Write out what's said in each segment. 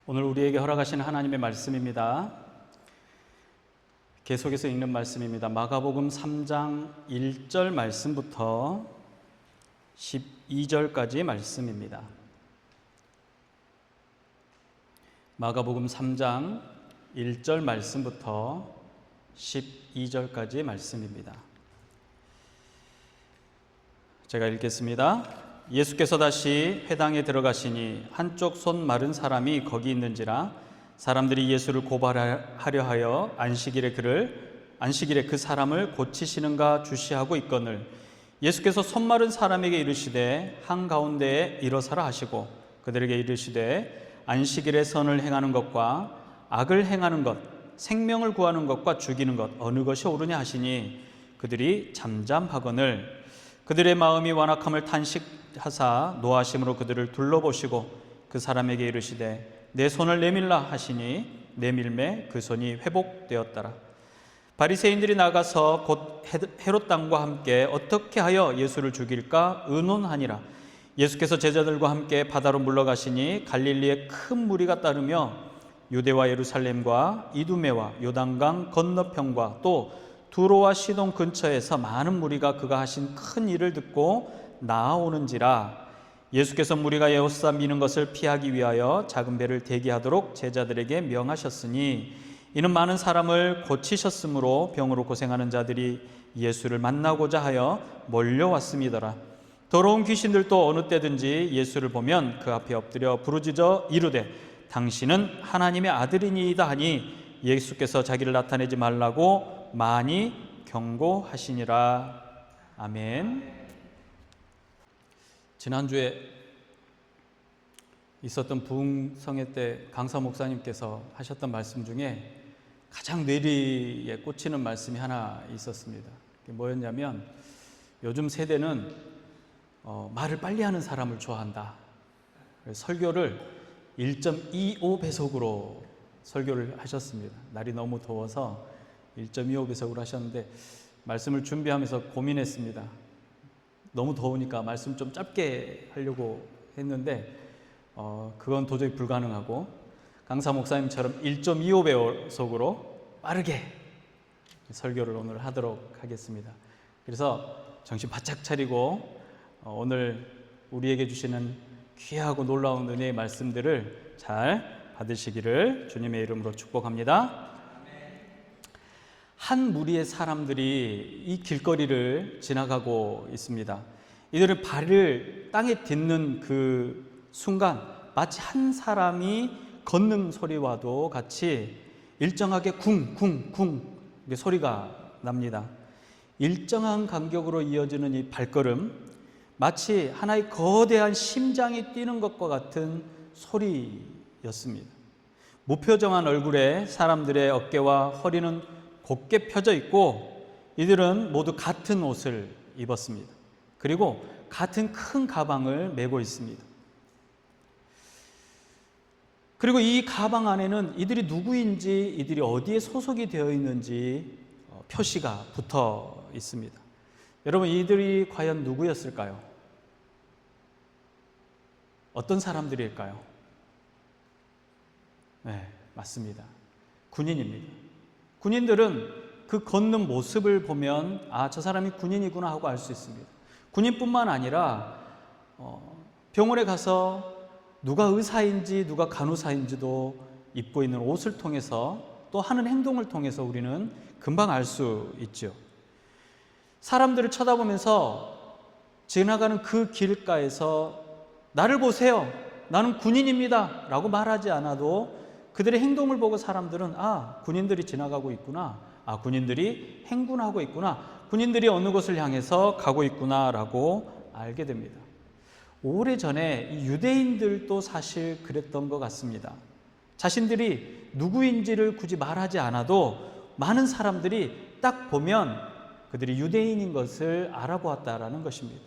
오늘 우리에게 허락하신 하나님의 말씀입니다. 계속해서 읽는 말씀입니다. 마가복음 3장 1절 말씀부터 12절까지 말씀입니다. 마가복음 3장 1절 말씀부터 12절까지 말씀입니다. 제가 읽겠습니다. 예수께서 다시 회당에 들어가시니 한쪽 손 마른 사람이 거기 있는지라 사람들이 예수를 고발하려 하여 안식일에 그 사람을 고치시는가 주시하고 있거늘 예수께서 손 마른 사람에게 이르시되 한가운데에 일어서라 하시고 그들에게 이르시되 안식일에 선을 행하는 것과 악을 행하는 것 생명을 구하는 것과 죽이는 것 어느 것이 옳으냐 하시니 그들이 잠잠하거늘 그들의 마음이 완악함을 탄식하사 노하심으로 그들을 둘러보시고 그 사람에게 이르시되 내 손을 내밀라 하시니 내밀매 그 손이 회복되었더라. 바리새인들이 나가서 곧 헤롯 당과 함께 어떻게 하여 예수를 죽일까 의논하니라. 예수께서 제자들과 함께 바다로 물러가시니 갈릴리에 큰 무리가 따르며 유대와 예루살렘과 이두메와 요단강 건너편과 또 두로와 시돈 근처에서 많은 무리가 그가 하신 큰 일을 듣고 나아오는지라. 예수께서 무리가 에워싸 미는 것을 피하기 위하여 작은 배를 대기하도록 제자들에게 명하셨으니 이는 많은 사람을 고치셨으므로 병으로 고생하는 자들이 예수를 만나고자 하여 몰려왔음이더라. 더러운 귀신들도 어느 때든지 예수를 보면 그 앞에 엎드려 부르짖어 이르되 당신은 하나님의 아들이니이다 하니 예수께서 자기를 나타내지 말라고 많이 경고하시니라. 아멘. 지난주에 있었던 부흥성회 때 강사 목사님께서 하셨던 말씀 중에 가장 뇌리에 꽂히는 말씀이 하나 있었습니다. 그게 뭐였냐면 요즘 세대는 말을 빨리 하는 사람을 좋아한다. 설교를 1.25배속으로 설교를 하셨습니다. 날이 너무 더워서 1.25배속으로 하셨는데 말씀을 준비하면서 고민했습니다. 너무 더우니까 말씀 좀 짧게 하려고 했는데 그건 도저히 불가능하고 강사 목사님처럼 1.25배속으로 빠르게 설교를 오늘 하도록 하겠습니다. 그래서 정신 바짝 차리고 오늘 우리에게 주시는 귀하고 놀라운 은혜의 말씀들을 잘 받으시기를 주님의 이름으로 축복합니다. 한 무리의 사람들이 이 길거리를 지나가고 있습니다. 이들은 발을 땅에 딛는 그 순간 마치 한 사람이 걷는 소리와도 같이 일정하게 쿵쿵쿵 소리가 납니다. 일정한 간격으로 이어지는 이 발걸음 마치 하나의 거대한 심장이 뛰는 것과 같은 소리였습니다. 무표정한 얼굴에 사람들의 어깨와 허리는 곧게 펴져 있고 이들은 모두 같은 옷을 입었습니다. 그리고 같은 큰 가방을 메고 있습니다. 그리고 이 가방 안에는 이들이 누구인지 이들이 어디에 소속이 되어 있는지 표시가 붙어 있습니다. 여러분 이들이 과연 누구였을까요? 어떤 사람들일까요? 네, 맞습니다. 군인입니다. 군인들은 그 걷는 모습을 보면 저 사람이 군인이구나 하고 알 수 있습니다. 군인뿐만 아니라 병원에 가서 누가 의사인지 누가 간호사인지도 입고 있는 옷을 통해서 또 하는 행동을 통해서 우리는 금방 알 수 있죠. 사람들을 쳐다보면서 지나가는 그 길가에서 나를 보세요. 나는 군인입니다. 라고 말하지 않아도 그들의 행동을 보고 사람들은 군인들이 지나가고 있구나. 군인들이 행군하고 있구나. 군인들이 어느 곳을 향해서 가고 있구나 라고 알게 됩니다. 오래전에 유대인들도 사실 그랬던 것 같습니다. 자신들이 누구인지를 굳이 말하지 않아도 많은 사람들이 딱 보면 그들이 유대인인 것을 알아보았다라는 것입니다.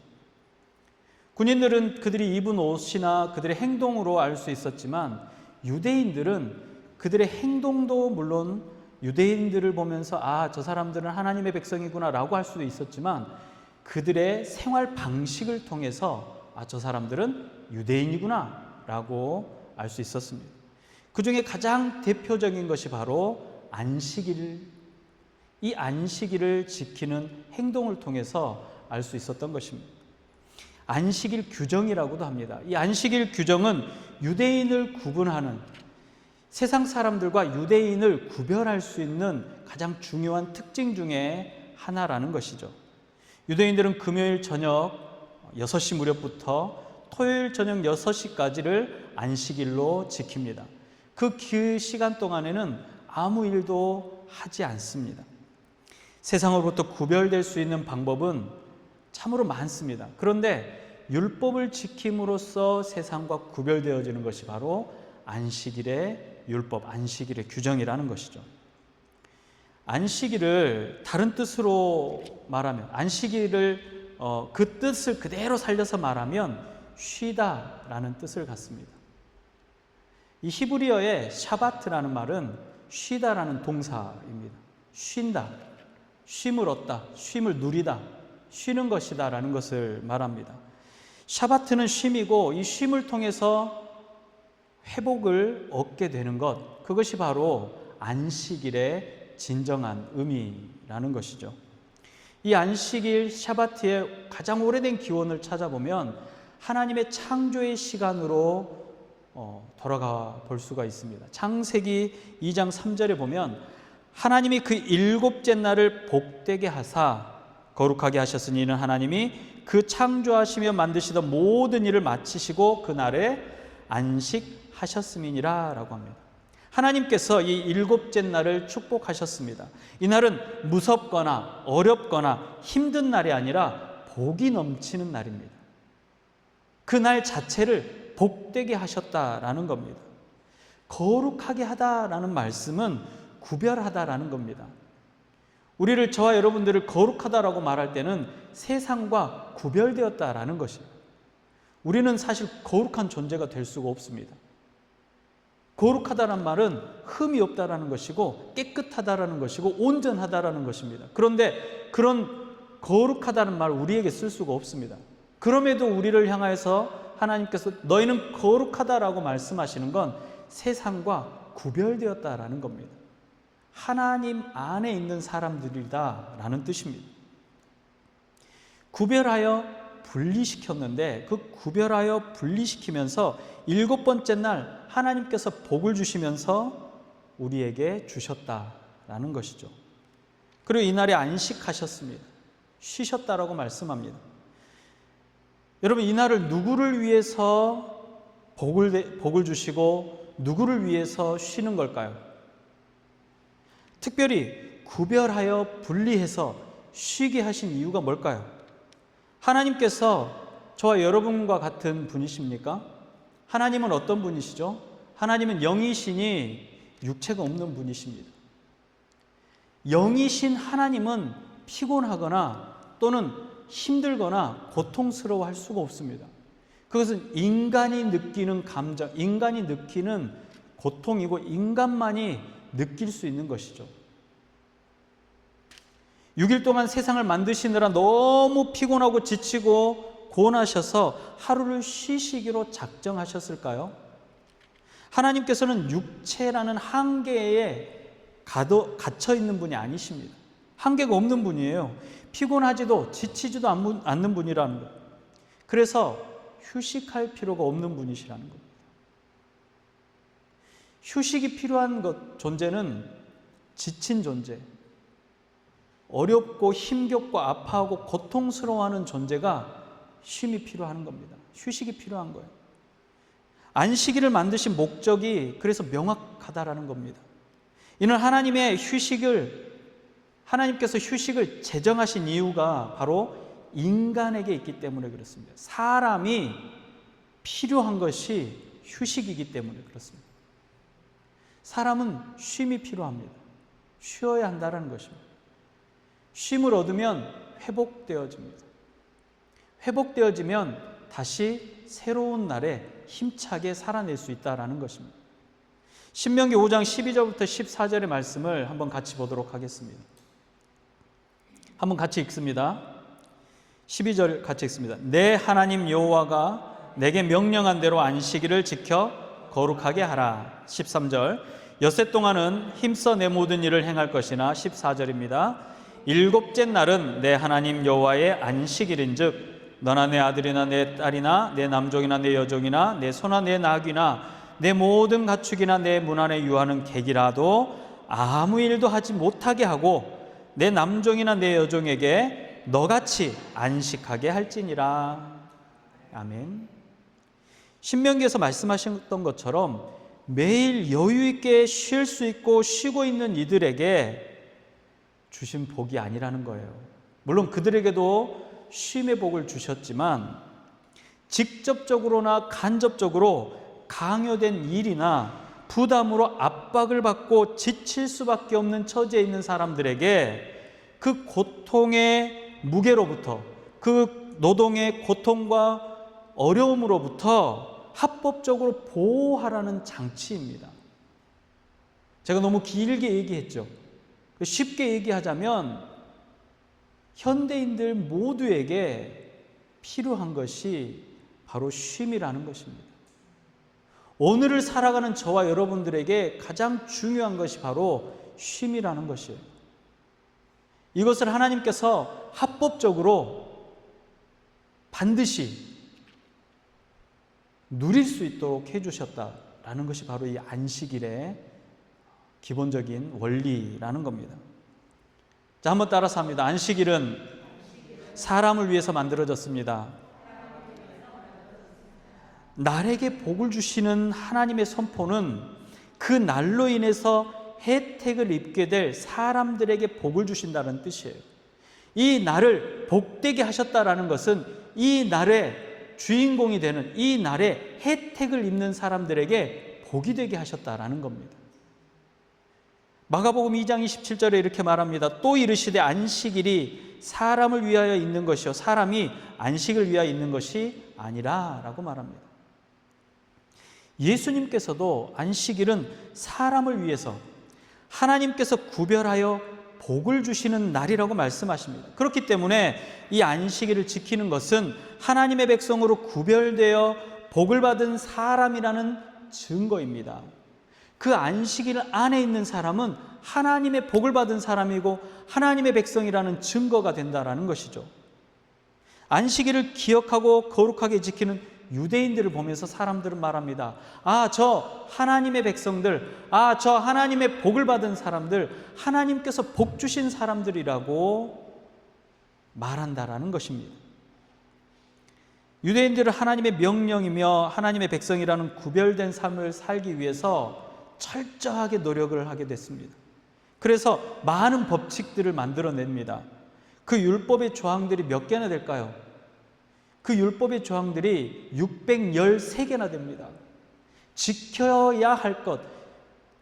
군인들은 그들이 입은 옷이나 그들의 행동으로 알 수 있었지만 유대인들은 그들의 행동도 물론 유대인들을 보면서 저 사람들은 하나님의 백성이구나 라고 할 수도 있었지만 그들의 생활 방식을 통해서 저 사람들은 유대인이구나 라고 알 수 있었습니다. 그 중에 가장 대표적인 것이 바로 안식일, 이 안식일을 지키는 행동을 통해서 알 수 있었던 것입니다. 안식일 규정이라고도 합니다. 이 안식일 규정은 유대인을 구분하는, 세상 사람들과 유대인을 구별할 수 있는 가장 중요한 특징 중에 하나라는 것이죠. 유대인들은 금요일 저녁 6시 무렵부터 토요일 저녁 6시까지를 안식일로 지킵니다. 그 시간 동안에는 아무 일도 하지 않습니다. 세상으로부터 구별될 수 있는 방법은 참으로 많습니다. 그런데 율법을 지킴으로써 세상과 구별되어지는 것이 바로 안식일의 율법, 안식일의 규정이라는 것이죠. 안식일을 다른 뜻으로 말하면, 안식일을 그 뜻을 그대로 살려서 말하면 쉬다라는 뜻을 갖습니다. 이 히브리어의 샤바트라는 말은 쉬다라는 동사입니다. 쉰다, 쉼을 얻다, 쉼을 누리다, 쉬는 것이다 라는 것을 말합니다. 샤바트는 쉼이고, 이 쉼을 통해서 회복을 얻게 되는 것, 그것이 바로 안식일의 진정한 의미라는 것이죠. 이 안식일 샤바트의 가장 오래된 기원을 찾아보면 하나님의 창조의 시간으로 돌아가 볼 수가 있습니다. 창세기 2장 3절에 보면 하나님이 그 일곱째 날을 복되게 하사 거룩하게 하셨으니 이는 하나님이 그 창조하시며 만드시던 모든 일을 마치시고 그 날에 안식하셨음이니라 라고 합니다. 하나님께서 이 일곱째 날을 축복하셨습니다. 이 날은 무섭거나 어렵거나 힘든 날이 아니라 복이 넘치는 날입니다. 그 날 자체를 복되게 하셨다라는 겁니다. 거룩하게 하다라는 말씀은 구별하다라는 겁니다. 우리를, 저와 여러분들을 거룩하다라고 말할 때는 세상과 구별되었다라는 것이에요. 우리는 사실 거룩한 존재가 될 수가 없습니다. 거룩하다는 말은 흠이 없다라는 것이고 깨끗하다라는 것이고 온전하다라는 것입니다. 그런데 그런 거룩하다는 말 우리에게 쓸 수가 없습니다. 그럼에도 우리를 향해서 하나님께서 너희는 거룩하다라고 말씀하시는 건 세상과 구별되었다라는 겁니다. 하나님 안에 있는 사람들이다라는 뜻입니다. 구별하여 분리시켰는데 그 구별하여 분리시키면서 일곱 번째 날 하나님께서 복을 주시면서 우리에게 주셨다라는 것이죠. 그리고 이날에 안식하셨습니다. 쉬셨다라고 말씀합니다. 여러분, 이날을 누구를 위해서 복을 주시고 누구를 위해서 쉬는 걸까요? 특별히 구별하여 분리해서 쉬게 하신 이유가 뭘까요? 하나님께서 저와 여러분과 같은 분이십니까? 하나님은 어떤 분이시죠? 하나님은 영이시니 육체가 없는 분이십니다. 영이신 하나님은 피곤하거나 또는 힘들거나 고통스러워할 수가 없습니다. 그것은 인간이 느끼는 감정, 인간이 느끼는 고통이고 인간만이 느낄 수 있는 것이죠. 6일 동안 세상을 만드시느라 너무 피곤하고 지치고 고원하셔서 하루를 쉬시기로 작정하셨을까요? 하나님께서는 육체라는 한계에 갇혀 있는 분이 아니십니다. 한계가 없는 분이에요. 피곤하지도 지치지도 않는 분이라는 것. 그래서 휴식할 필요가 없는 분이시라는 겁니다. 휴식이 필요한 존재는 지친 존재, 어렵고 힘겹고 아파하고 고통스러워하는 존재가 쉼이 필요한 겁니다. 휴식이 필요한 거예요. 안식일을 만드신 목적이 그래서 명확하다라는 겁니다. 이는 하나님께서 휴식을 제정하신 이유가 바로 인간에게 있기 때문에 그렇습니다. 사람이 필요한 것이 휴식이기 때문에 그렇습니다. 사람은 쉼이 필요합니다. 쉬어야 한다는 것입니다. 쉼을 얻으면 회복되어집니다. 회복되어지면 다시 새로운 날에 힘차게 살아낼 수 있다는 것입니다. 신명기 5장 12절부터 14절의 말씀을 한번 같이 보도록 하겠습니다. 한번 같이 읽습니다. 12절 같이 읽습니다. 내 하나님 여호와가 내게 명령한 대로 안식일을 지켜 거룩하게 하라. 13절 엿새 동안은 힘써 내 모든 일을 행할 것이나 14절입니다. 일곱째 날은 내 하나님 여호와의 안식일인즉 너나 내 아들이나 내 딸이나 내 남종이나 내 여종이나 내 소나 내 나귀나 내 모든 가축이나 내 문 안에 유하는 객이라도 아무 일도 하지 못하게 하고 내 남종이나 내 여종에게 너같이 안식하게 할지니라. 아멘. 신명기에서 말씀하셨던 것처럼 매일 여유 있게 쉴 수 있고 쉬고 있는 이들에게 주신 복이 아니라는 거예요. 물론 그들에게도 쉼의 복을 주셨지만 직접적으로나 간접적으로 강요된 일이나 부담으로 압박을 받고 지칠 수밖에 없는 처지에 있는 사람들에게 그 고통의 무게로부터, 그 노동의 고통과 어려움으로부터 합법적으로 보호하라는 장치입니다. 제가 너무 길게 얘기했죠. 쉽게 얘기하자면 현대인들 모두에게 필요한 것이 바로 쉼이라는 것입니다. 오늘을 살아가는 저와 여러분들에게 가장 중요한 것이 바로 쉼이라는 것이에요. 이것을 하나님께서 합법적으로 반드시 누릴 수 있도록 해주셨다라는 것이 바로 이 안식일의 기본적인 원리라는 겁니다. 자, 한번 따라서 합니다. 안식일은 사람을 위해서 만들어졌습니다. 날에게 복을 주시는 하나님의 선포는 그 날로 인해서 혜택을 입게 될 사람들에게 복을 주신다는 뜻이에요. 이 날을 복되게 하셨다라는 것은 이 날의 주인공이 되는, 이 날에 혜택을 입는 사람들에게 복이 되게 하셨다라는 겁니다. 마가복음 2장 27절에 이렇게 말합니다. 또 이르시되 안식일이 사람을 위하여 있는 것이요 사람이 안식을 위하여 있는 것이 아니라 라고 말합니다. 예수님께서도 안식일은 사람을 위해서 하나님께서 구별하여 복을 주시는 날이라고 말씀하십니다. 그렇기 때문에 이 안식일을 지키는 것은 하나님의 백성으로 구별되어 복을 받은 사람이라는 증거입니다. 그 안식일 안에 있는 사람은 하나님의 복을 받은 사람이고 하나님의 백성이라는 증거가 된다는 것이죠. 안식일을 기억하고 거룩하게 지키는 유대인들을 보면서 사람들은 말합니다. 아, 저 하나님의 백성들, 아, 저 하나님의 복을 받은 사람들, 하나님께서 복 주신 사람들이라고 말한다라는 것입니다. 유대인들은 하나님의 명령이며 하나님의 백성이라는 구별된 삶을 살기 위해서 철저하게 노력을 하게 됐습니다. 그래서 많은 법칙들을 만들어냅니다. 그 율법의 조항들이 몇 개나 될까요? 그 율법의 조항들이 613개나 됩니다. 지켜야 할 것,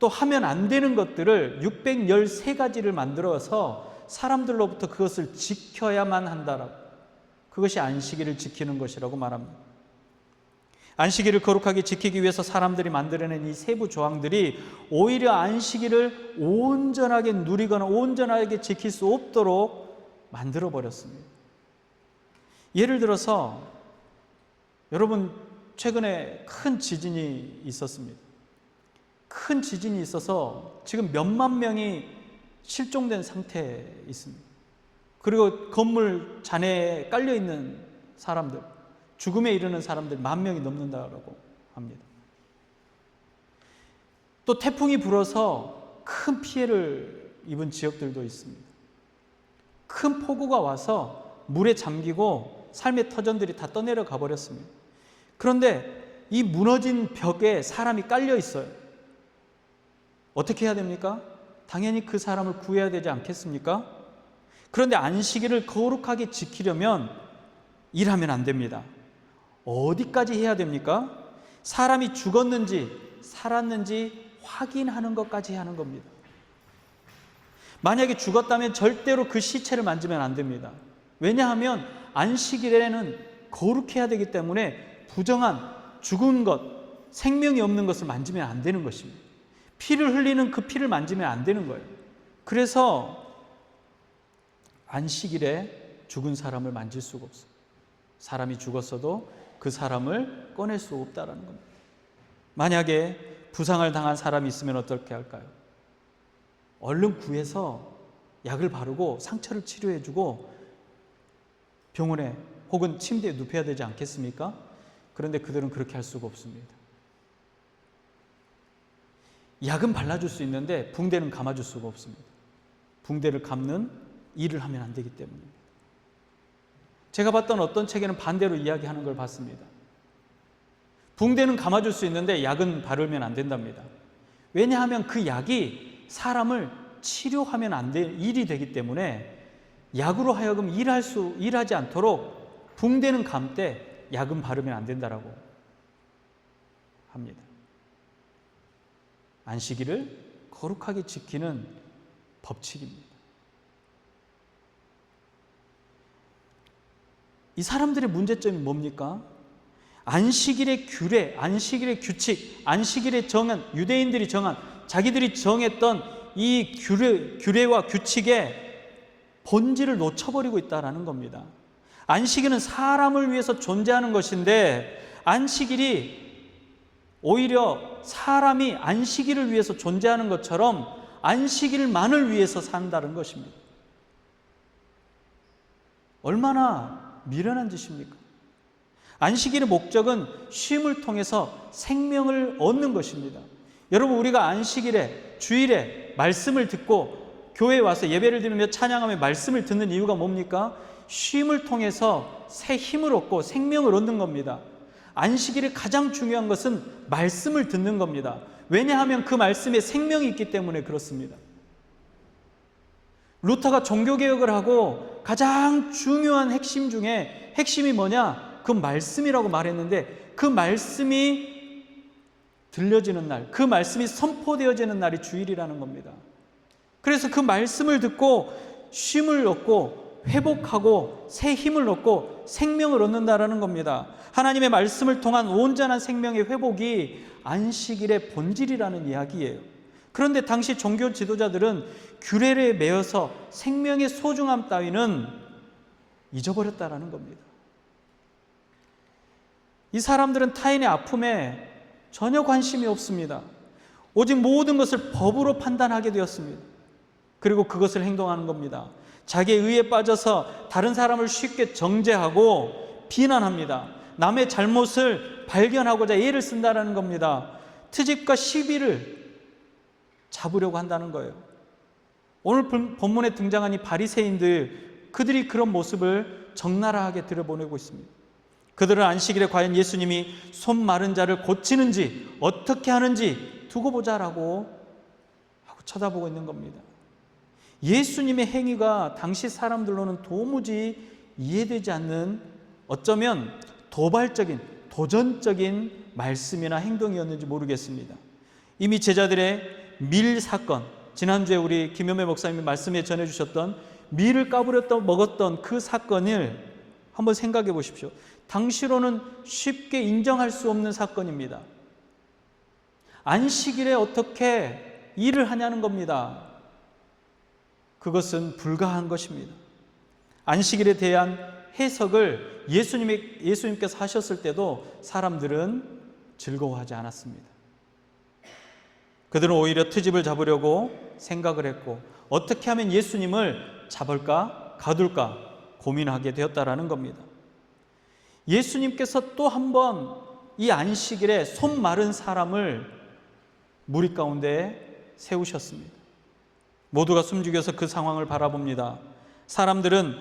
또 하면 안 되는 것들을 613가지를 만들어서 사람들로부터 그것을 지켜야만 한다라고, 그것이 안식일을 지키는 것이라고 말합니다. 안식일을 거룩하게 지키기 위해서 사람들이 만들어낸 이 세부 조항들이 오히려 안식일을 온전하게 누리거나 온전하게 지킬 수 없도록 만들어버렸습니다. 예를 들어서 여러분, 최근에 큰 지진이 있었습니다. 큰 지진이 있어서 지금 몇만 명이 실종된 상태에 있습니다. 그리고 건물 잔해에 깔려있는 사람들, 죽음에 이르는 사람들 10,000명이 넘는다고 합니다. 또 태풍이 불어서 큰 피해를 입은 지역들도 있습니다. 큰 폭우가 와서 물에 잠기고 삶의 터전들이 다 떠내려가 버렸습니다. 그런데 이 무너진 벽에 사람이 깔려 있어요. 어떻게 해야 됩니까? 당연히 그 사람을 구해야 되지 않겠습니까? 그런데 안식일을 거룩하게 지키려면 일하면 안 됩니다. 어디까지 해야 됩니까? 사람이 죽었는지 살았는지 확인하는 것까지 하는 겁니다. 만약에 죽었다면 절대로 그 시체를 만지면 안 됩니다. 왜냐하면 안식일에는 거룩해야 되기 때문에 부정한 죽은 것, 생명이 없는 것을 만지면 안 되는 것입니다. 피를 흘리는 그 피를 만지면 안 되는 거예요. 그래서 안식일에 죽은 사람을 만질 수가 없어요. 사람이 죽었어도 그 사람을 꺼낼 수 없다라는 겁니다. 만약에 부상을 당한 사람이 있으면 어떻게 할까요? 얼른 구해서 약을 바르고 상처를 치료해주고 병원에 혹은 침대에 눕혀야 되지 않겠습니까? 그런데 그들은 그렇게 할 수가 없습니다. 약은 발라줄 수 있는데 붕대는 감아줄 수가 없습니다. 붕대를 감는 일을 하면 안 되기 때문입니다. 제가 봤던 어떤 책에는 반대로 이야기하는 걸 봤습니다. 붕대는 감아줄 수 있는데 약은 바르면 안 된답니다. 왜냐하면 그 약이 사람을 치료하면 안 될 일이 되기 때문에 약으로 하여금 일하지 않도록 붕대는 감되 약은 바르면 안 된다라고 합니다. 안식일을 거룩하게 지키는 법칙입니다. 이 사람들의 문제점이 뭡니까? 안식일의 규례, 안식일의 규칙, 안식일에 정한, 유대인들이 정한, 자기들이 정했던 이 규례와 규칙의 본질을 놓쳐버리고 있다는 겁니다. 안식일은 사람을 위해서 존재하는 것인데 안식일이 오히려 사람이 안식일을 위해서 존재하는 것처럼 안식일만을 위해서 산다는 것입니다. 얼마나 미련한 짓입니까? 안식일의 목적은 쉼을 통해서 생명을 얻는 것입니다. 여러분, 우리가 안식일에, 주일에 말씀을 듣고 교회에 와서 예배를 드리며 찬양하며 말씀을 듣는 이유가 뭡니까? 쉼을 통해서 새 힘을 얻고 생명을 얻는 겁니다. 안식일에 가장 중요한 것은 말씀을 듣는 겁니다. 왜냐하면 그 말씀에 생명이 있기 때문에 그렇습니다. 루터가 종교개혁을 하고 가장 중요한 핵심 중에 핵심이 뭐냐? 그 말씀이라고 말했는데 그 말씀이 들려지는 날, 그 말씀이 선포되어지는 날이 주일이라는 겁니다. 그래서 그 말씀을 듣고 쉼을 얻고 회복하고 새 힘을 얻고 생명을 얻는다라는 겁니다. 하나님의 말씀을 통한 온전한 생명의 회복이 안식일의 본질이라는 이야기예요. 그런데 당시 종교 지도자들은 규례에 매여서 생명의 소중함 따위는 잊어버렸다라는 겁니다. 이 사람들은 타인의 아픔에 전혀 관심이 없습니다. 오직 모든 것을 법으로 판단하게 되었습니다. 그리고 그것을 행동하는 겁니다. 자기의 의에 빠져서 다른 사람을 쉽게 정죄하고 비난합니다. 남의 잘못을 발견하고자 애를 쓴다는 겁니다. 트집과 시비를 잡으려고 한다는 거예요. 오늘 본문에 등장한 이 바리새인들, 그들이 그런 모습을 적나라하게 들여보내고 있습니다. 그들은 안식일에 과연 예수님이 손 마른 자를 고치는지 어떻게 하는지 두고 보자라고 하고 쳐다보고 있는 겁니다. 예수님의 행위가 당시 사람들로는 도무지 이해되지 않는, 어쩌면 도발적인, 도전적인 말씀이나 행동이었는지 모르겠습니다. 이미 제자들의 밀 사건, 지난주에 우리 김효매 목사님이 말씀에 전해주셨던 밀을 까부렸다 먹었던 그 사건을 한번 생각해 보십시오. 당시로는 쉽게 인정할 수 없는 사건입니다. 안식일에 어떻게 일을 하냐는 겁니다. 그것은 불가한 것입니다. 안식일에 대한 해석을 예수님께서 하셨을 때도 사람들은 즐거워하지 않았습니다. 그들은 오히려 트집을 잡으려고 생각을 했고 어떻게 하면 예수님을 잡을까 가둘까 고민하게 되었다라는 겁니다. 예수님께서 또 한 번 이 안식일에 손 마른 사람을 무리 가운데 세우셨습니다. 모두가 숨죽여서 그 상황을 바라봅니다. 사람들은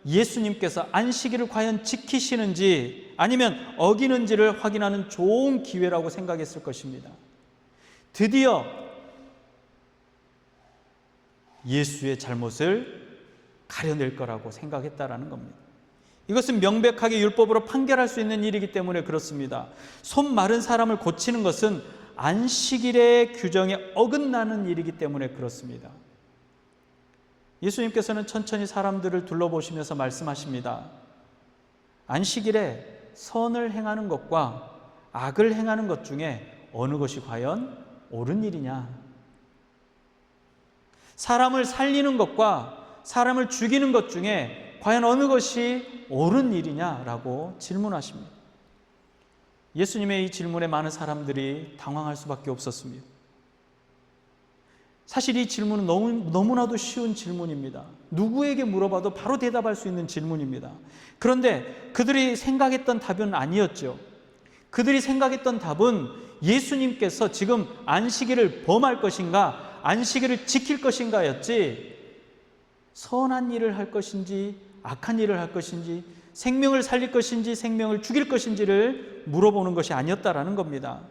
예수님께서 안식일을 과연 지키시는지 아니면 어기는지를 확인하는 좋은 기회라고 생각했을 것입니다. 드디어 예수의 잘못을 가려낼 거라고 생각했다라는 겁니다. 이것은 명백하게 율법으로 판결할 수 있는 일이기 때문에 그렇습니다. 손 마른 사람을 고치는 것은 안식일의 규정에 어긋나는 일이기 때문에 그렇습니다. 예수님께서는 천천히 사람들을 둘러보시면서 말씀하십니다. 안식일에 선을 행하는 것과 악을 행하는 것 중에 어느 것이 과연 옳은 일이냐? 사람을 살리는 것과 사람을 죽이는 것 중에 과연 어느 것이 옳은 일이냐라고 질문하십니다. 예수님의 이 질문에 많은 사람들이 당황할 수밖에 없었습니다. 사실 이 질문은 너무나도 쉬운 질문입니다. 누구에게 물어봐도 바로 대답할 수 있는 질문입니다. 그런데 그들이 생각했던 답은 아니었죠. 그들이 생각했던 답은 예수님께서 지금 안식일을 범할 것인가, 안식일을 지킬 것인가였지, 선한 일을 할 것인지 악한 일을 할 것인지, 생명을 살릴 것인지 생명을 죽일 것인지를 물어보는 것이 아니었다라는 겁니다.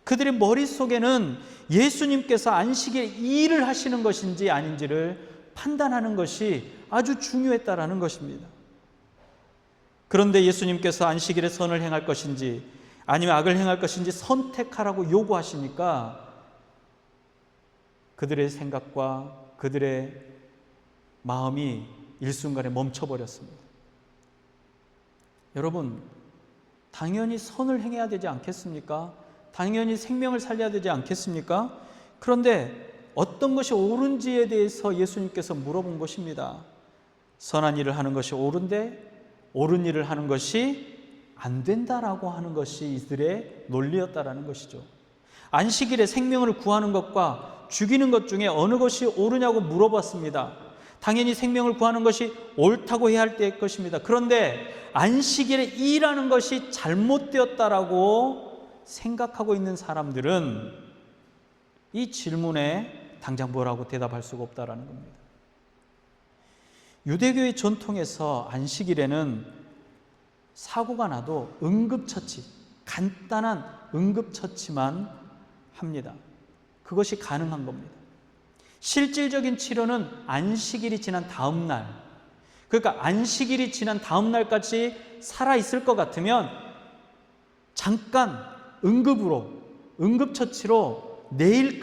그들의 머릿속에는 예수님께서 안식일에 일을 하시는 것인지 아닌지를 판단하는 것이 아주 중요했다라는 것입니다. 그런데 예수님께서 안식일에 선을 행할 것인지 아니면 악을 행할 것인지 선택하라고 요구하시니까 그들의 생각과 그들의 마음이 일순간에 멈춰버렸습니다. 여러분, 당연히 선을 행해야 되지 않겠습니까? 당연히 생명을 살려야 되지 않겠습니까? 그런데 어떤 것이 옳은지에 대해서 예수님께서 물어본 것입니다. 선한 일을 하는 것이 옳은데 옳은 일을 하는 것이 안 된다라고 하는 것이 이들의 논리였다라는 것이죠. 안식일에 생명을 구하는 것과 죽이는 것 중에 어느 것이 옳으냐고 물어봤습니다. 당연히 생명을 구하는 것이 옳다고 해야 할 때의 것입니다. 그런데 안식일에 일하는 것이 잘못되었다라고 생각하고 있는 사람들은 이 질문에 당장 뭐라고 대답할 수가 없다라는 겁니다. 유대교의 전통에서 안식일에는 사고가 나도 응급처치, 간단한 응급처치만 합니다. 그것이 가능한 겁니다. 실질적인 치료는 안식일이 지난 다음 날, 그러니까 안식일이 지난 다음 날까지 살아있을 것 같으면 잠깐 응급처치로 내일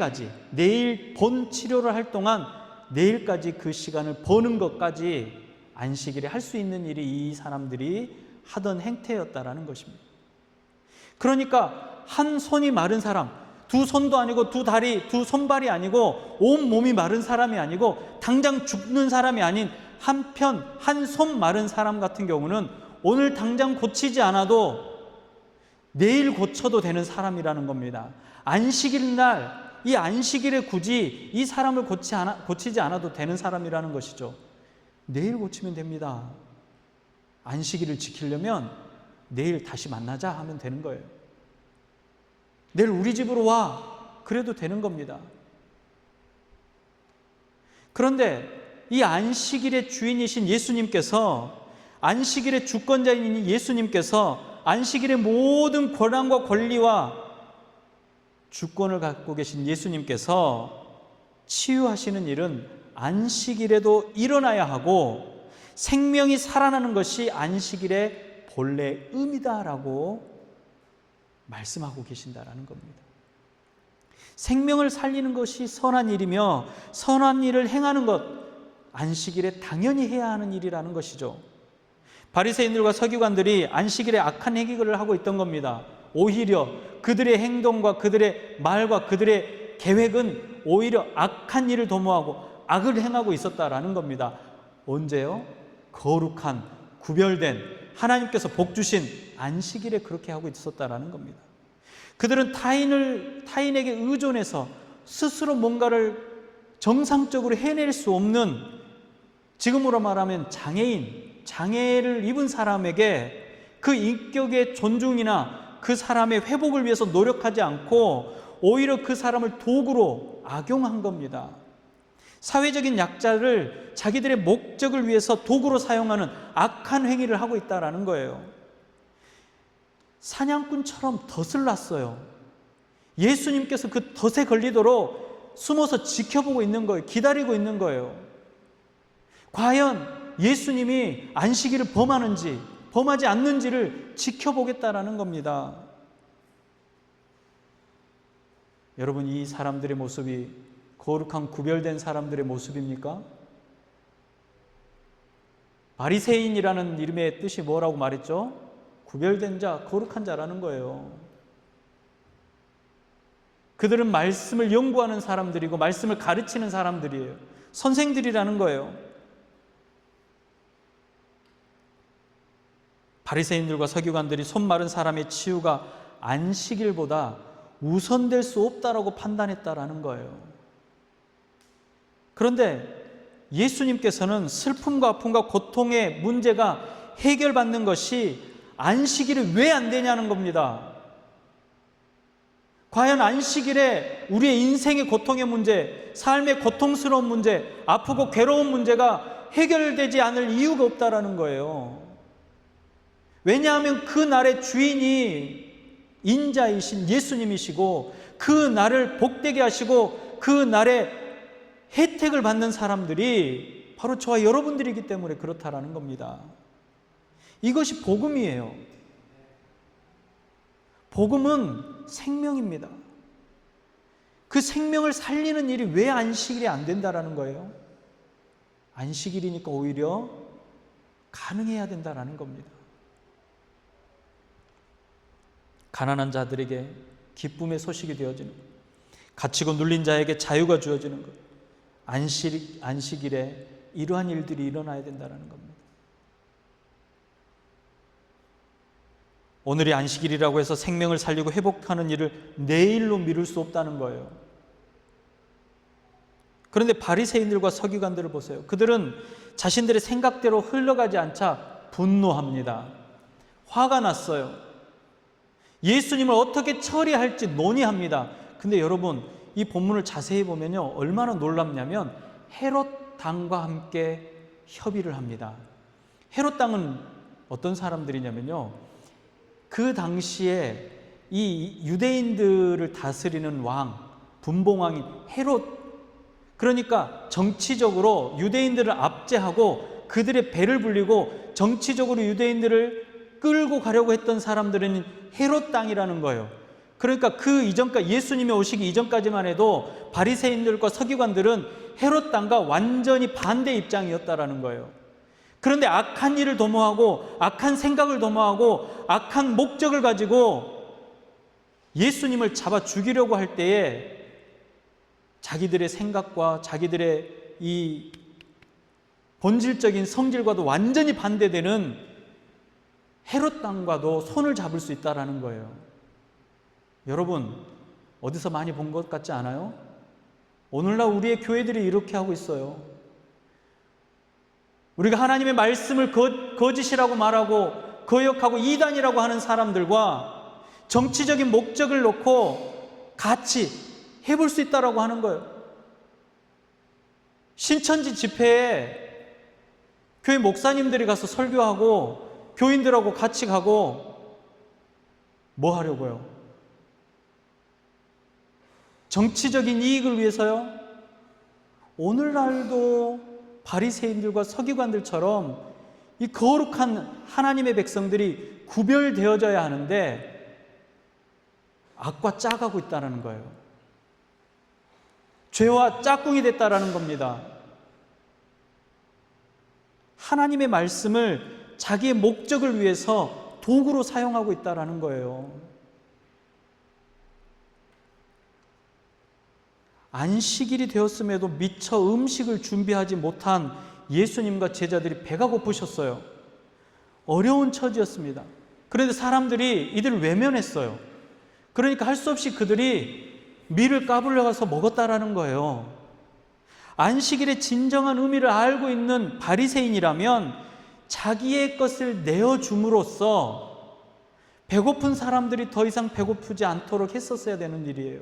본 치료를 할 동안 내일까지 그 시간을 버는 것까지 안식일에 할 수 있는 일이 이 사람들이 하던 행태였다라는 것입니다. 그러니까 한 손이 마른 사람, 두 손도 아니고 두 다리, 두 손발이 아니고 온 몸이 마른 사람이 아니고 당장 죽는 사람이 아닌 한 손 마른 사람 같은 경우는 오늘 당장 고치지 않아도 내일 고쳐도 되는 사람이라는 겁니다. 안식일 날, 이 안식일에 굳이 이 사람을 고치지 않아도 되는 사람이라는 것이죠. 내일 고치면 됩니다. 안식일을 지키려면 내일 다시 만나자 하면 되는 거예요. 내일 우리 집으로 와, 그래도 되는 겁니다. 그런데 이 안식일의 주인이신 예수님께서, 안식일의 주권자인 예수님께서 안식일의 모든 권한과 권리와 주권을 갖고 계신 예수님께서 치유하시는 일은 안식일에도 일어나야 하고 생명이 살아나는 것이 안식일의 본래 의미다라고 말씀하고 계신다라는 겁니다. 생명을 살리는 것이 선한 일이며 선한 일을 행하는 것, 안식일에 당연히 해야 하는 일이라는 것이죠. 바리새인들과 서기관들이 안식일에 악한 행위를 하고 있던 겁니다. 오히려 그들의 행동과 그들의 말과 그들의 계획은 오히려 악한 일을 도모하고 악을 행하고 있었다라는 겁니다. 언제요? 거룩한, 구별된 하나님께서 복 주신 안식일에 그렇게 하고 있었다라는 겁니다. 그들은 타인에게 의존해서 스스로 뭔가를 정상적으로 해낼 수 없는, 지금으로 말하면 장애를 입은 사람에게 그 인격의 존중이나 그 사람의 회복을 위해서 노력하지 않고 오히려 그 사람을 도구로 악용한 겁니다. 사회적인 약자를 자기들의 목적을 위해서 도구로 사용하는 악한 행위를 하고 있다는 거예요. 사냥꾼처럼 덫을 놨어요. 예수님께서 그 덫에 걸리도록 숨어서 지켜보고 있는 거예요. 기다리고 있는 거예요. 과연 예수님이 안식일을 범하는지 범하지 않는지를 지켜보겠다라는 겁니다. 여러분, 이 사람들의 모습이 거룩한 구별된 사람들의 모습입니까? 바리새인이라는 이름의 뜻이 뭐라고 말했죠? 구별된 자, 거룩한 자라는 거예요. 그들은 말씀을 연구하는 사람들이고 말씀을 가르치는 사람들이에요. 선생들이라는 거예요. 바리새인들과 서기관들이 손 마른 사람의 치유가 안식일보다 우선될 수 없다라고 판단했다라는 거예요. 그런데 예수님께서는 슬픔과 아픔과 고통의 문제가 해결받는 것이 안식일이 왜 안 되냐는 겁니다. 과연 안식일에 우리의 인생의 고통의 문제, 삶의 고통스러운 문제, 아프고 괴로운 문제가 해결되지 않을 이유가 없다라는 거예요. 왜냐하면 그 날의 주인이 인자이신 예수님이시고 그 날을 복되게 하시고 그 날에 혜택을 받는 사람들이 바로 저와 여러분들이기 때문에 그렇다라는 겁니다. 이것이 복음이에요. 복음은 생명입니다. 그 생명을 살리는 일이 왜 안식일이 안 된다라는 거예요? 안식일이니까 오히려 가능해야 된다라는 겁니다. 가난한 자들에게 기쁨의 소식이 되어지는 것, 갇히고 눌린 자에게 자유가 주어지는 것, 안식일에 이러한 일들이 일어나야 된다는 겁니다. 오늘이 안식일이라고 해서 생명을 살리고 회복하는 일을 내일로 미룰 수 없다는 거예요. 그런데 바리새인들과 서기관들을 보세요. 그들은 자신들의 생각대로 흘러가지 않자 분노합니다. 화가 났어요. 예수님을 어떻게 처리할지 논의합니다. 근데 여러분, 이 본문을 자세히 보면요, 얼마나 놀랍냐면 헤롯 당과 함께 협의를 합니다. 헤롯 당은 어떤 사람들이냐면요, 그 당시에 이 유대인들을 다스리는 왕, 분봉왕인 헤롯, 그러니까 정치적으로 유대인들을 압제하고 그들의 배를 불리고 정치적으로 유대인들을 끌고 가려고 했던 사람들은 헤롯 당이라는 거예요. 그러니까 그 이전까지, 예수님이 오시기 이전까지만 해도 바리새인들과 서기관들은 헤롯 당과 완전히 반대 입장이었다라는 거예요. 그런데 악한 일을 도모하고 악한 생각을 도모하고 악한 목적을 가지고 예수님을 잡아 죽이려고 할 때에 자기들의 생각과 자기들의 이 본질적인 성질과도 완전히 반대되는 헤롯 당과도 손을 잡을 수 있다라는 거예요. 여러분, 어디서 많이 본 것 같지 않아요? 오늘날 우리의 교회들이 이렇게 하고 있어요. 우리가 하나님의 말씀을 거짓이라고 말하고 거역하고 이단이라고 하는 사람들과 정치적인 목적을 놓고 같이 해볼 수 있다라고 하는 거예요. 신천지 집회에 교회 목사님들이 가서 설교하고 교인들하고 같이 가고 뭐 하려고요? 정치적인 이익을 위해서요? 오늘날도 바리새인들과 서기관들처럼 이 거룩한 하나님의 백성들이 구별되어져야 하는데 악과 짝하고 있다는 거예요. 죄와 짝꿍이 됐다라는 겁니다. 하나님의 말씀을 자기의 목적을 위해서 도구로 사용하고 있다라는 거예요. 안식일이 되었음에도 미처 음식을 준비하지 못한 예수님과 제자들이 배가 고프셨어요. 어려운 처지였습니다. 그런데 사람들이 이들을 외면했어요. 그러니까 할 수 없이 그들이 밀을 까불러 가서 먹었다라는 거예요. 안식일의 진정한 의미를 알고 있는 바리새인이라면 자기의 것을 내어줌으로써 배고픈 사람들이 더 이상 배고프지 않도록 했었어야 되는 일이에요.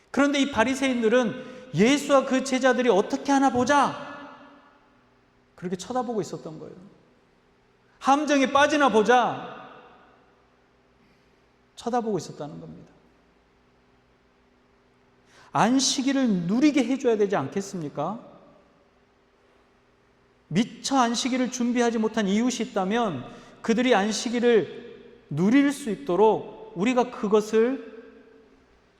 그런데 이 바리새인들은 예수와 그 제자들이 어떻게 하나 보자, 그렇게 쳐다보고 있었던 거예요. 함정에 빠지나 보자 쳐다보고 있었다는 겁니다. 안식일을 누리게 해줘야 되지 않겠습니까? 미처 안식일을 준비하지 못한 이웃이 있다면 그들이 안식일을 누릴 수 있도록 우리가 그것을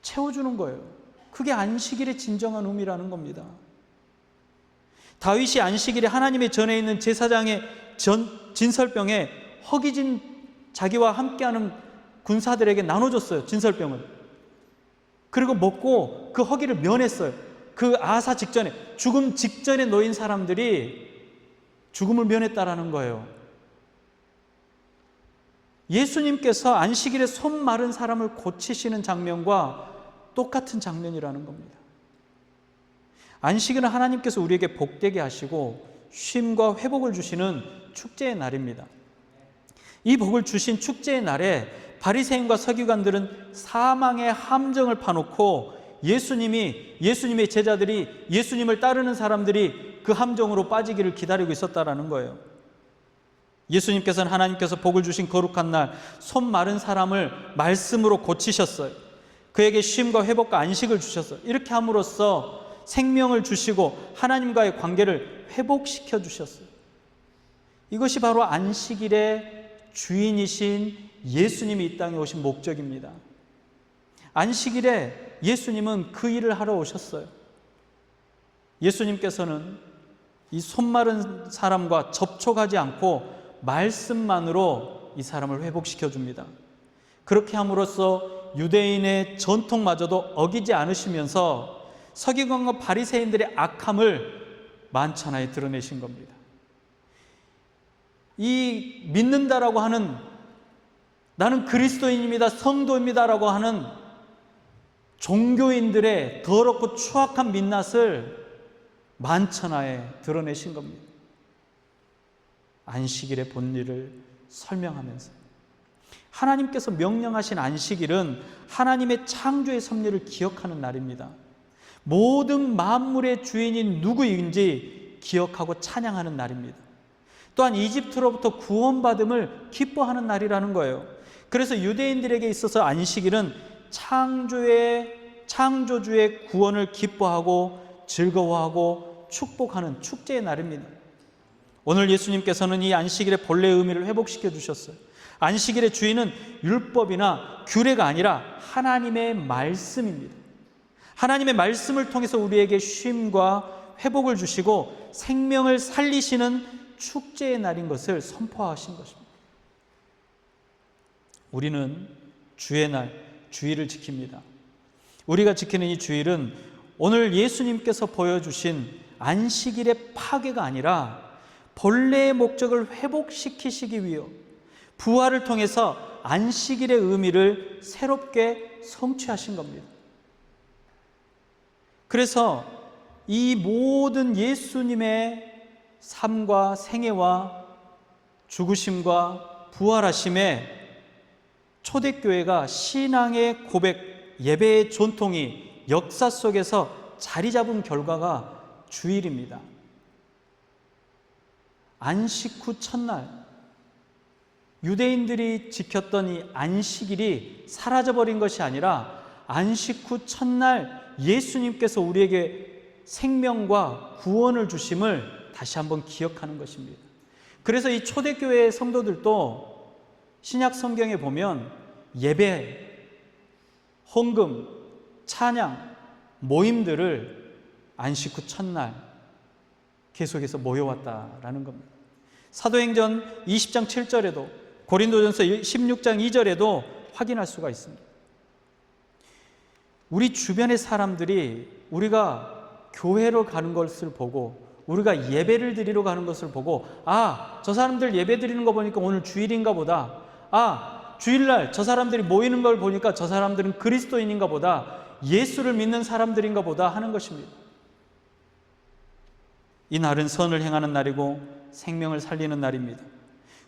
채워주는 거예요. 그게 안식일의 진정한 의미라는 겁니다. 다윗이 안식일에 하나님의 전에 있는 제사장의 진설병에 허기진 자기와 함께하는 군사들에게 나눠줬어요. 진설병을. 그리고 먹고 그 허기를 면했어요. 그 아사 직전에, 죽음 직전에 놓인 사람들이 죽음을 면했다라는 거예요. 예수님께서 안식일에 손 마른 사람을 고치시는 장면과 똑같은 장면이라는 겁니다. 안식일은 하나님께서 우리에게 복되게 하시고 쉼과 회복을 주시는 축제의 날입니다. 이 복을 주신 축제의 날에 바리새인과 서기관들은 사망의 함정을 파놓고 예수님의 제자들이, 예수님을 따르는 사람들이 그 함정으로 빠지기를 기다리고 있었다라는 거예요. 예수님께서는 하나님께서 복을 주신 거룩한 날 손 마른 사람을 말씀으로 고치셨어요. 그에게 쉼과 회복과 안식을 주셨어요. 이렇게 함으로써 생명을 주시고 하나님과의 관계를 회복시켜 주셨어요. 이것이 바로 안식일의 주인이신 예수님이 이 땅에 오신 목적입니다. 안식일에 예수님은 그 일을 하러 오셨어요. 예수님께서는 이 손 마른 사람과 접촉하지 않고 말씀만으로 이 사람을 회복시켜 줍니다. 그렇게 함으로써 유대인의 전통마저도 어기지 않으시면서 서기관과 바리새인들의 악함을 만천하에 드러내신 겁니다. 이 믿는다라고 하는, 나는 그리스도인입니다, 성도입니다라고 하는 종교인들의 더럽고 추악한 민낯을 만천하에 드러내신 겁니다. 안식일의 본질을 설명하면서 하나님께서 명령하신 안식일은 하나님의 창조의 섭리를 기억하는 날입니다. 모든 만물의 주인인 누구인지 기억하고 찬양하는 날입니다. 또한 이집트로부터 구원받음을 기뻐하는 날이라는 거예요. 그래서 유대인들에게 있어서 안식일은 창조주의 구원을 기뻐하고 즐거워하고 축복하는 축제의 날입니다. 오늘 예수님께서는 이 안식일의 본래 의미를 회복시켜 주셨어요. 안식일의 주인은 율법이나 규례가 아니라 하나님의 말씀입니다. 하나님의 말씀을 통해서 우리에게 쉼과 회복을 주시고 생명을 살리시는 축제의 날인 것을 선포하신 것입니다. 우리는 주의 날, 주일을 지킵니다. 우리가 지키는 이 주일은 오늘 예수님께서 보여주신 안식일의 파괴가 아니라 본래의 목적을 회복시키시기 위해 부활을 통해서 안식일의 의미를 새롭게 성취하신 겁니다. 그래서 이 모든 예수님의 삶과 생애와 죽으심과 부활하심에 초대교회가 신앙의 고백, 예배의 전통이 역사 속에서 자리 잡은 결과가 주일입니다. 안식 후 첫날, 유대인들이 지켰던 이 안식일이 사라져버린 것이 아니라 안식 후 첫날 예수님께서 우리에게 생명과 구원을 주심을 다시 한번 기억하는 것입니다. 그래서 이 초대교회의 성도들도 신약 성경에 보면 예배, 헌금, 찬양, 모임들을 안식 후 첫날 계속해서 모여왔다라는 겁니다. 사도행전 20장 7절에도 고린도전서 16장 2절에도 확인할 수가 있습니다. 우리 주변의 사람들이 우리가 교회로 가는 것을 보고 우리가 예배를 드리러 가는 것을 보고 저 사람들 예배 드리는 거 보니까 오늘 주일인가 보다. 주일날 저 사람들이 모이는 걸 보니까 저 사람들은 그리스도인인가 보다. 예수를 믿는 사람들인가 보다 하는 것입니다. 이 날은 선을 행하는 날이고 생명을 살리는 날입니다.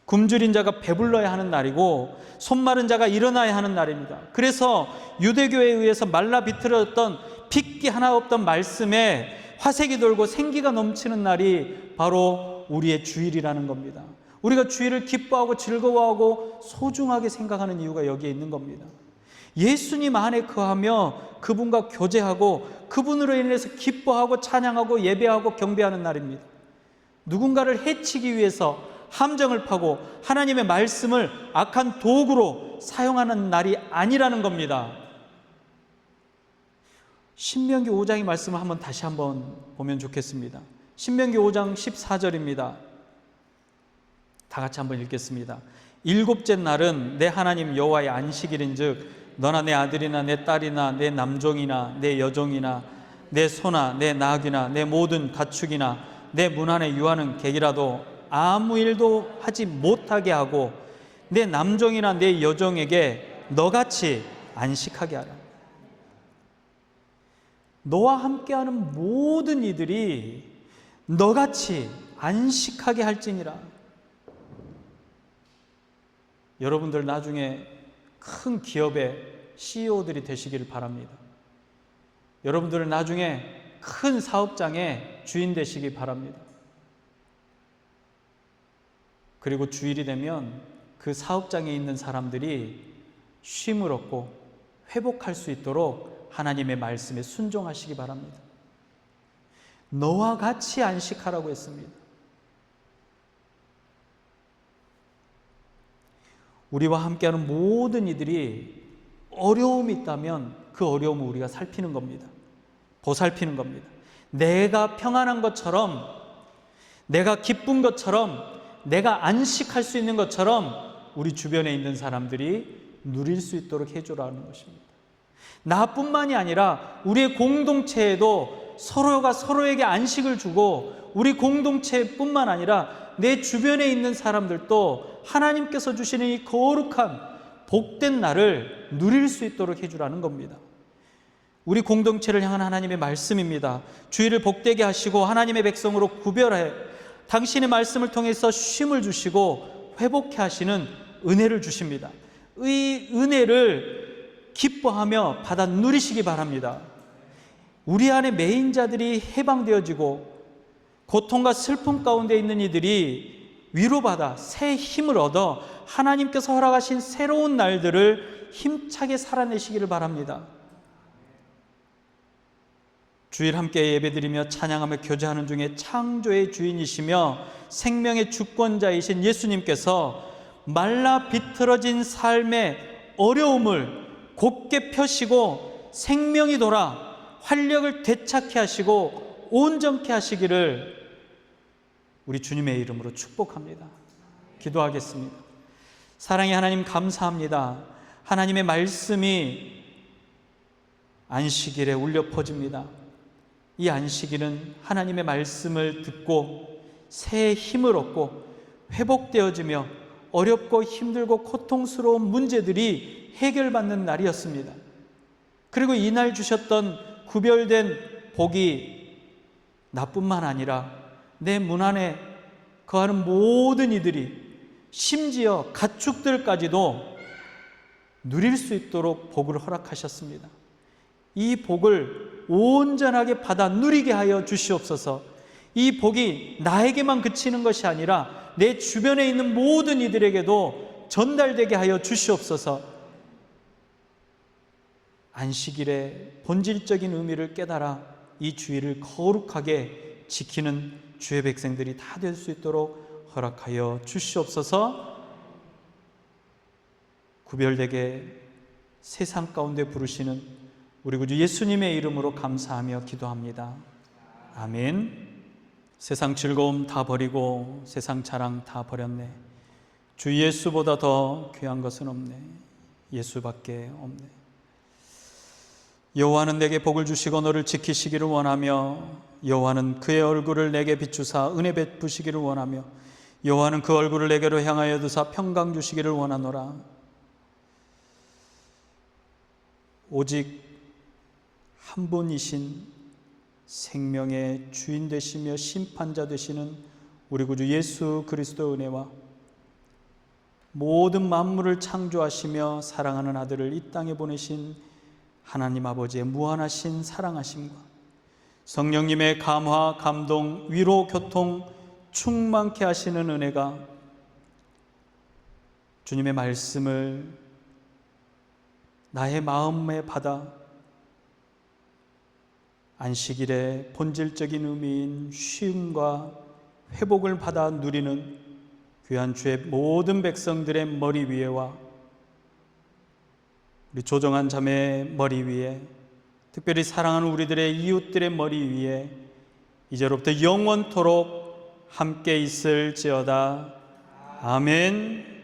굶주린 자가 배불러야 하는 날이고 손 마른 자가 일어나야 하는 날입니다. 그래서 유대교에 의해서 말라 비틀어졌던 핏기 하나 없던 말씀에 화색이 돌고 생기가 넘치는 날이 바로 우리의 주일이라는 겁니다. 우리가 주일을 기뻐하고 즐거워하고 소중하게 생각하는 이유가 여기에 있는 겁니다. 예수님 안에 거하며 그분과 교제하고 그분으로 인해서 기뻐하고 찬양하고 예배하고 경배하는 날입니다. 누군가를 해치기 위해서 함정을 파고 하나님의 말씀을 악한 도구로 사용하는 날이 아니라는 겁니다. 신명기 5장의 말씀을 다시 한번 보면 좋겠습니다. 신명기 5장 14절입니다. 다 같이 한번 읽겠습니다. 일곱째 날은 내 하나님 여호와의 안식일인즉 너나 내 아들이나 내 딸이나 내 남종이나 내 여종이나 내 소나 내 나귀나 내 모든 가축이나 내 문 안에 유하는 객이라도 아무 일도 하지 못하게 하고 내 남종이나 내 여종에게 너같이 안식하게 하라. 너와 함께하는 모든 이들이 너같이 안식하게 할지니라. 여러분들 나중에 큰 기업의 CEO들이 되시기를 바랍니다. 여러분들은 나중에 큰 사업장의 주인 되시기 바랍니다. 그리고 주일이 되면 그 사업장에 있는 사람들이 쉼을 얻고 회복할 수 있도록 하나님의 말씀에 순종하시기 바랍니다. 너와 같이 안식하라고 했습니다. 우리와 함께하는 모든 이들이 어려움이 있다면 그 어려움을 우리가 살피는 겁니다. 보살피는 겁니다. 내가 평안한 것처럼, 내가 기쁜 것처럼, 내가 안식할 수 있는 것처럼 우리 주변에 있는 사람들이 누릴 수 있도록 해주라는 것입니다. 나뿐만이 아니라 우리의 공동체에도 서로가 서로에게 안식을 주고, 우리 공동체뿐만 아니라 내 주변에 있는 사람들도 하나님께서 주시는 이 거룩한 복된 날을 누릴 수 있도록 해주라는 겁니다. 우리 공동체를 향한 하나님의 말씀입니다. 주일을 복되게 하시고 하나님의 백성으로 구별해 당신의 말씀을 통해서 쉼을 주시고 회복해 하시는 은혜를 주십니다. 이 은혜를 기뻐하며 받아 누리시기 바랍니다. 우리 안에 매인 자들이 해방되어지고 고통과 슬픔 가운데 있는 이들이 위로받아 새 힘을 얻어 하나님께서 허락하신 새로운 날들을 힘차게 살아내시기를 바랍니다. 주일 함께 예배드리며 찬양하며 교제하는 중에 창조의 주인이시며 생명의 주권자이신 예수님께서 말라 비틀어진 삶의 어려움을 곧게 펴시고 생명이 돌아 활력을 되찾게 하시고 온전케 하시기를 우리 주님의 이름으로 축복합니다. 기도하겠습니다. 사랑의 하나님, 감사합니다. 하나님의 말씀이 안식일에 울려 퍼집니다. 이 안식일은 하나님의 말씀을 듣고 새 힘을 얻고 회복되어지며 어렵고 힘들고 고통스러운 문제들이 해결받는 날이었습니다. 그리고 이날 주셨던 구별된 복이 나뿐만 아니라 내 문 안에 거하는 모든 이들이, 심지어 가축들까지도 누릴 수 있도록 복을 허락하셨습니다. 이 복을 온전하게 받아 누리게 하여 주시옵소서. 이 복이 나에게만 그치는 것이 아니라 내 주변에 있는 모든 이들에게도 전달되게 하여 주시옵소서. 안식일의 본질적인 의미를 깨달아 이 주일을 거룩하게 지키는 주의 백성들이 다 될 수 있도록 허락하여 주시옵소서. 구별되게 세상 가운데 부르시는 우리 구주 예수님의 이름으로 감사하며 기도합니다. 아멘. 세상 즐거움 다 버리고 세상 자랑 다 버렸네. 주 예수보다 더 귀한 것은 없네. 예수밖에 없네. 여호와는 내게 복을 주시고 너를 지키시기를 원하며, 여호와는 그의 얼굴을 내게 비추사 은혜 베푸시기를 원하며, 여호와는 그 얼굴을 내게로 향하여 두사 평강 주시기를 원하노라. 오직 한 분이신 생명의 주인 되시며 심판자 되시는 우리 구주 예수 그리스도의 은혜와 모든 만물을 창조하시며 사랑하는 아들을 이 땅에 보내신 하나님 아버지의 무한하신 사랑하심과 성령님의 감화, 감동, 위로, 교통 충만케 하시는 은혜가 주님의 말씀을 나의 마음에 받아 안식일의 본질적인 의미인 쉼과 회복을 받아 누리는 귀한 주의 모든 백성들의 머리 위에와 우리 조정한 자매의 머리 위에, 특별히 사랑하는 우리들의 이웃들의 머리 위에 이제로부터 영원토록 함께 있을지어다. 아멘.